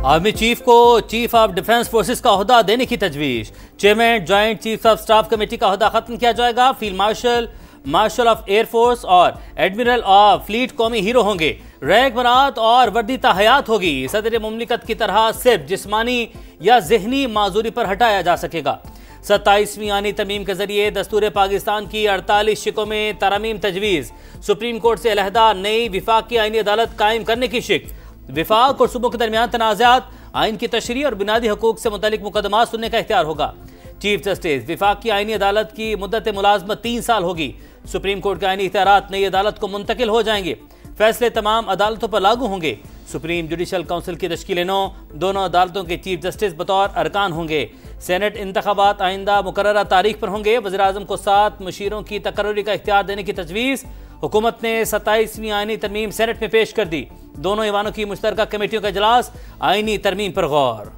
Army chief को chief of defence forces का ओहदा देने की तजवीज। Chairman joint chief of staff committee का ओहदा खत्म किया जाएगा। Field marshal, marshal of air force और एडमिरल ऑफ फ्लीट कौमी हीरो होंगे। रैग बरात और वर्दी ताहयात होगी। सदर मुमलिकत की तरह सिर्फ जिस्मानी या जहनी माजूरी पर हटाया जा सकेगा। 27वीं आनी तरमीम के जरिए दस्तूर पाकिस्तान की 48 शिकों में तरमीम तजवीज़। सुप्रीम कोर्ट से अलहदा नई विफाकी आईनी अदालत कायम करने की शिक। विफाक और सूबों के दरमियान तनाज़ात, आइन की तशरीह और बुनियादी हकूक से मुतल्लिक मुकदमात सुनने का इख्तियार होगा। चीफ जस्टिस विफाकी आईनी अदालत की मुद्दत मुलाजमत 3 साल होगी। सुप्रीम कोर्ट के आईनी इख्तियारात नई अदालत को मुंतकिल हो जाएंगे। फैसले तमाम अदालतों पर लागू होंगे। सुप्रीम जुडिशल काउंसिल की तश्कील नौ, दोनों अदालतों के चीफ जस्टिस बतौर अरकान होंगे। सेनेट इंतखाबात आइंदा मुकर्ररा तारीख पर होंगे। वज़ीर आज़म को 7 मुशीरों की तकर्री का इख्तियार देने की तजवीज़। हुकूमत ने 27वीं आइनी तरमीम सेनेट में पेश कर दी। दोनों ईवानों की मुश्तरका कमेटियों का इजलास, आइनी तरमीम पर गौर।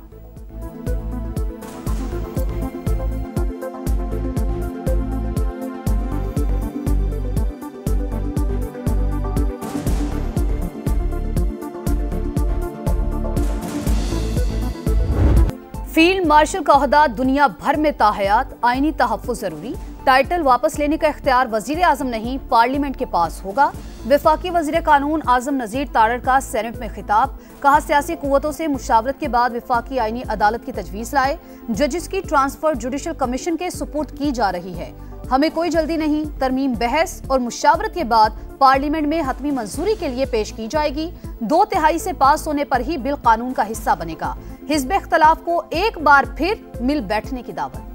फील्ड मार्शल का ओहदा दुनिया भर में ताहयात, आईनी तहफ़्फ़ुज़ जरूरी। टाइटल वापस लेने का इख्तियार वजीर आजम नहीं, पार्लियामेंट के पास होगा। वफाकी वजीर कानून आजम नज़ीर तारड़ का सेनेट में खिताब। कहा, सियासी कुव्वतों से मुशावरत के बाद वफाकी आईनी अदालत की तजवीज़ लाए। जजेस की ट्रांसफर जुडिशल कमीशन के सुपुर्द की जा रही है। हमें कोई जल्दी नहीं। तरमीम बहस और मुशावरत के बाद पार्लियामेंट में हतमी मंजूरी के लिए पेश की जाएगी। 2/3 से पास होने पर ही बिल कानून का हिस्सा बनेगा। हिज़्ब इख्तिलाफ को एक बार फिर मिल बैठने की दावत।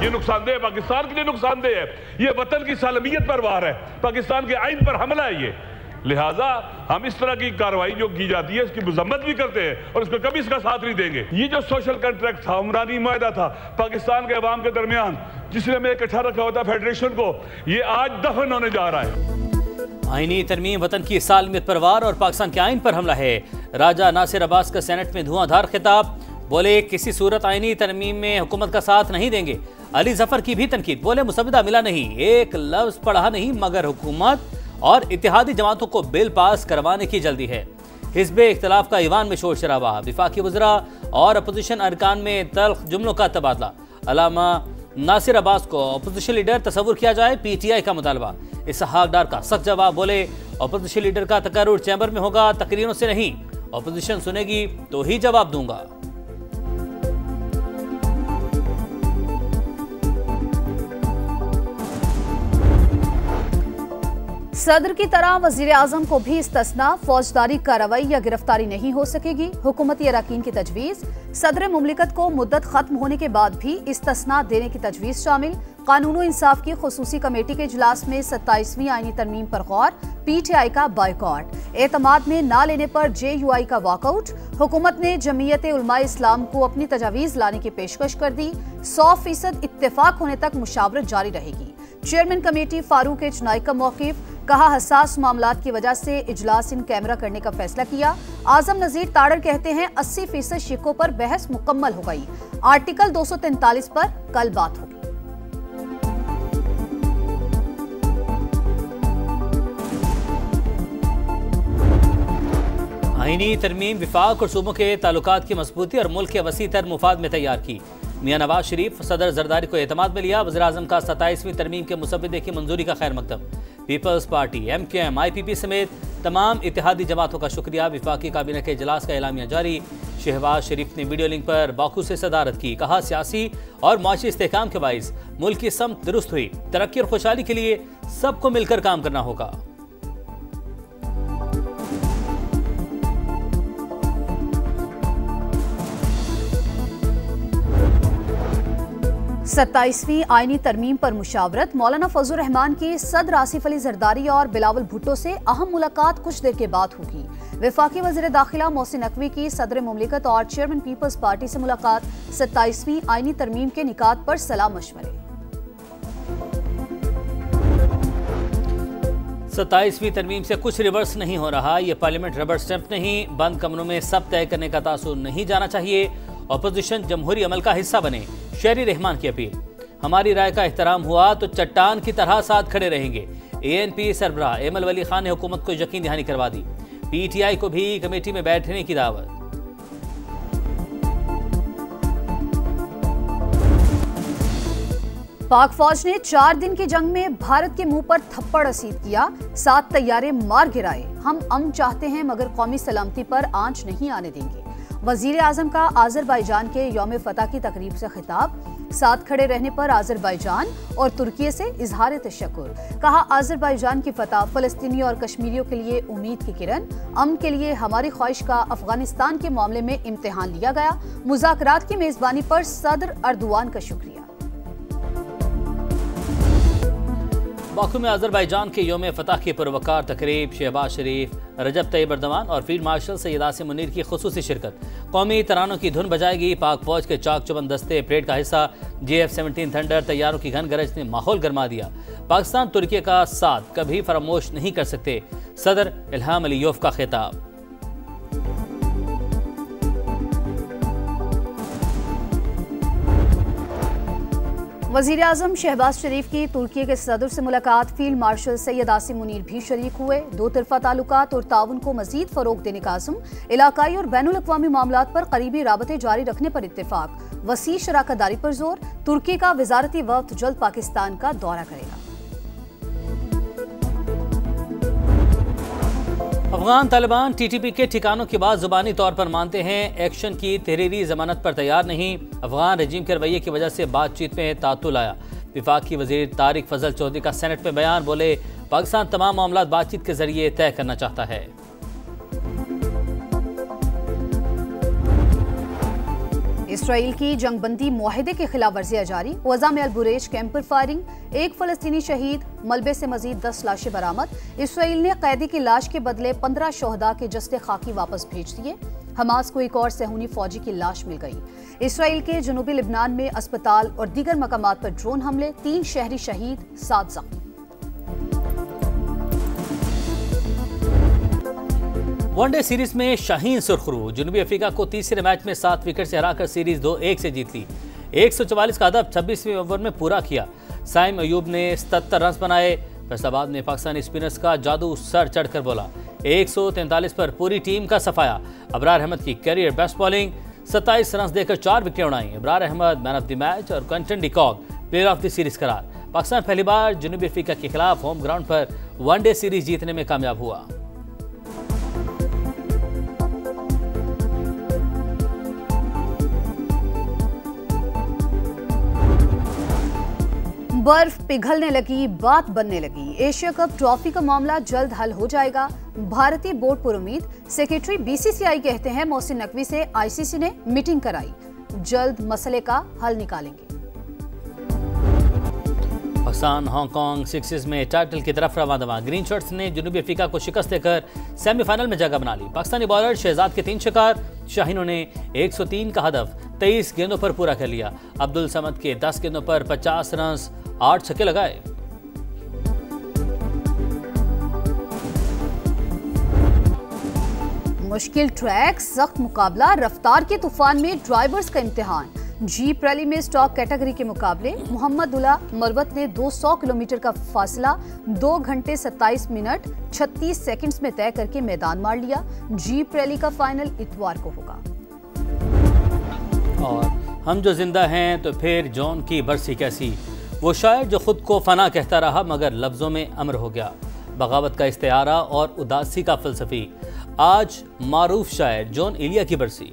ये नुकसानदेह पाकिस्तान के लिए नुकसानदेह है। ये वतन की सालमियत पर वार है। पाकिस्तान के आइन पर हमला है ये। लिहाजा हम इस तरह की कार्रवाई जो की जाती है इसकी मजम्मत भी करते हैं और इसको कभी इसका साथ नहीं देंगे। ये जो सोशल कॉन्ट्रैक्ट था, उमरानी मुआहदा था पाकिस्तान के अवाम के दरमियान, जिसने हमें इकट्ठा रखा होता फेडरेशन को, ये आज दफन होने जा रहा है। आईनी तरमीम वतन की सालमियत पर वार और पाकिस्तान के आइन पर हमला है। राजा नासिर अब्बास का सेनेट में धुआंधार खिताब। बोले, किसी सूरत आईनी तरमीम में हुकूमत का साथ नहीं देंगे। अली जफर की भी तनकीद। बोले, मुसविदा मिला नहीं, एक लफ्ज पढ़ा नहीं, मगर हुकूमत और इत्तेहादी जमातों को बिल पास करवाने की जल्दी है। हिज़्ब इख्तिलाफ का ईवान में शोर शराबा। विफाकी वज़रा और अपोजिशन अरकान में तल्ख जुमलों का तबादला। अलामा नासिर अब्बास को अपोजिशन लीडर तस्वुर किया जाए, PTI का मुतालबा। इसहाक डार का सख्त जवाब। बोले, अपोजिशन लीडर का तकर्रुर चैम्बर में होगा, तकरीरों से नहीं। अपोजिशन सुनेगी तो ही जवाब दूंगा। सदर की तरह वजीर आजम को भी इस्तिस्ना, फौजदारी कार्रवाई या गिरफ्तारी नहीं हो सकेगी। हुकूमती अरकान की तजवीज़। सदर मुमलिकत को मुद्दत खत्म होने के बाद भी इस्तिस्ना देने की तजवीज़ शामिल। कानून व इंसाफ की खुसूसी कमेटी के इजलास में 27वीं आईनी तरमीम पर गौर। PTI का बायकॉट। एतमाद में ना लेने पर JUI का वॉकआउट। हुकूमत ने जमीयत उलमाए इस्लाम को अपनी तजावीज़ लाने की पेशकश कर दी। 100% इत्तेफाक होने तक मुशावरत जारी रहेगी। Chairman committee Farooq H Naik का मौक़िफ़। कहा, हसास मामलात की वजह से इजलास इन कैमरा करने का फैसला किया। आजम नज़ीर तारड़ कहते हैं 80% शिकों पर बहस मुकम्मल हो गई। आर्टिकल 243 पर कल बात होगी। आईनी तरमीम विफाक और सूबों के ताल्लुकात की मजबूती और मुल्क के वसी तर मुफाद में तैयार की। मियां नवाज शरीफ सदर जरदारी को एतमाद में लिया। वज़ीर आज़म का 27वीं तरमीम के मुसव्विदे की मंजूरी का खैर मकदम। पीपल्स पार्टी, MQM, IPP समेत तमाम इत्तेहादी जमातों का शुक्रिया। विफाकी काबीना के इजलास का एलामिया जारी। शहबाज शरीफ ने वीडियो लिंक पर बाकू से सदारत की। कहा, सियासी और माशी इस्तेहकाम के बाइस मुल्क की समत दुरुस्त हुई। तरक्की और खुशहाली के लिए सबको मिलकर काम करना होगा। 27वीं आईनी तरमीम पर मुशावरत। मौलाना फजल रहमान की सदर आसिफ अली जरदारी और बिलावल भुट्टो से अहम मुलाकात कुछ देर के बाद होगी। वफाकी वज़ीर दाखिला मोहसिन नकवी की सदर मुमलिकत और चेयरमैन पीपल्स पार्टी से मुलाकात। 27वीं आईनी तरमीम के निकात पर सलाह मशवरे। 27वीं तरमीम से कुछ रिवर्स नहीं हो रहा। ये पार्लियामेंट रबर स्टैंप नहीं। बंद कमरों में सब तय करने का तासुर नहीं जाना चाहिए। अपोजिशन जमहूरी अमल का हिस्सा बने। शहरी रहमान की अपील। हमारी राय का एहतराम हुआ तो चट्टान की तरह साथ खड़े रहेंगे। ANP सरबराह एमल वली खान ने हुकूमत को यकीन दहानी करवा दी। PTI को भी कमेटी में बैठने की दावत। पाक फौज ने 4 दिन की जंग में भारत के मुंह पर थप्पड़ रसीद किया, 7 तैयारे मार गिराए। हम अमन चाहते हैं मगर कौमी सलामती पर आंच नहीं आने देंगे। वजीर आजम का आज़रबाईजान के यौम फतह की तकरीब से खिताब। साथ खड़े रहने पर आज़रबाईजान और तुर्की से इजहार तशक्कुर। कहा, आज़रबाईजान की फतह फलस्तीनी और कश्मीरियों के लिए उम्मीद की किरण। अमन के लिए हमारी ख्वाहिश का अफगानिस्तान के मामले में इम्तिहान लिया गया। मुज़ाकरात की मेजबानी पर सदर अर्दोआन का शुक्रिया। बाकू में आज़रबाईजान के यौम फतह की पुरवकार तकरीब। शहबाज शरीफ, रजब तैयब एर्दोगान और फील्ड मार्शल सैयद आसिम मुनीर की खुसूसी शिरकत। कौमी तरानों की धुन बजाएगी पाक फौज के चाक चौबंद दस्ते। परेड का हिस्सा JF-17 थंडर तैयारों की घन गरज ने माहौल गरमा दिया। पाकिस्तान तुर्की का साथ कभी फरामोश नहीं कर सकते, सदर इल्हाम अलीयोव का खिताब। वजीर आजम शहबाज शरीफ की तुर्की के सदर से मुलाकात। फील्ड मार्शल सैयद आसिम मुनीर भी शरीक हुए। दो तरफा ताल्लुकात और ताउन को मजीद फरोग देने का आज़म। इलाकाई और बैनुल अक़वामी मामलात पर करीबी राबते जारी रखने पर इत्तेफाक। वसी शराकतदारी पर जोर। तुर्की का वजारती वफ्द जल्द पाकिस्तान का दौरा करेगा। अफगान तालिबान TTP के ठिकानों की बात जुबानी तौर पर मानते हैं, एक्शन की तहरीरी जमानत पर तैयार नहीं। अफगान रजीम के रवैये की वजह से बातचीत में तातुल आया। विफाकी वजीर तारिक फजल चौधरी का सेनेट में बयान। बोले, पाकिस्तान तमाम मामला बातचीत के जरिए तय करना चाहता है। इसराइल की जंगबंदी मुआहिदे के खिलाफ वर्जियां जारी। वज़ा में अल-बुरेज कैंपर फायरिंग। एक फलस्तीनी शहीद, मलबे से मजीद 10 लाशें बरामद। इसराइल ने कैदी की लाश के बदले 15 शोहदा के जस्ते खाकी वापस भेज दिए। हमास को एक और सहूनी फौजी की लाश मिल गई। इसराइल के जनूबी लिबनान में अस्पताल और दीगर मकामात पर ड्रोन हमले। 3 शहरी शहीद, 7 जख्मी। वनडे सीरीज में शाहीन सुरखरू जनूबी अफ्रीका को तीसरे मैच में 7 विकेट से हराकर सीरीज 2-1 से जीत ली। 144 का अदब 26वें ओवर में पूरा किया। साइम अयूब ने 77 रन बनाए। फैसलाबाद में पाकिस्तानी स्पिनर्स का जादू सर चढ़कर बोला। 143 पर पूरी टीम का सफाया। अबरार अहमद की कैरियर बेस्ट बॉलिंग। 27 रन देकर 4 विकेट उड़ाई। Abrar Ahmed man of the match और Quinton de Kock player of the series करार। पाकिस्तान पहली बार जनूबी अफ्रीका के खिलाफ होम ग्राउंड पर वनडे सीरीज जीतने में कामयाब हुआ। बर्फ पिघलने लगी, बात बनने लगी। एशिया कप ट्रॉफी का मामला जल्द हल हो जाएगा। भारतीय बोर्ड पर उम्मीद। सेक्रेटरी BCCI कहते हैं, मोहसिन नकवी से ICC ने मीटिंग कराई, जल्द मसले का हल निकालेंगे। पाकिस्तान हांगकांग सिक्सेस में टाइटल की तरफ रवां दवा। ग्रीन शर्ट्स ने जनूबी अफ्रीका को शिकस्त देकर सेमीफाइनल में जगह बना ली। पाकिस्तानी बॉलर शहजाद के 3 शिकार। शाहीनों ने 103 का हदफ 23 गेंदों पर पूरा कर लिया। अब्दुल समद के 10 गेंदों पर 50 रन, 8 छक्के लगाए। मुश्किल ट्रैक, सख्त मुकाबला, रफ्तार के तूफान में ड्राइवर्स का इम्तिहान। जीप रैली में स्टॉक कैटेगरी के मुकाबले। मोहम्मद उला मरवत ने 200 किलोमीटर का फासला 2 घंटे 27 मिनट 36 सेकंड्स में तय करके मैदान मार लिया। जीप रैली का फाइनल इतवार को होगा। और हम जो जिंदा हैं तो फिर जॉन की बरसी कैसी। वो शायर जो खुद को फना कहता रहा मगर लफ्जों में अमर हो गया। बगावत का इस्तेआरा और उदासी का फलसफी। आज मारूफ शायर जॉन एलिया की बरसी।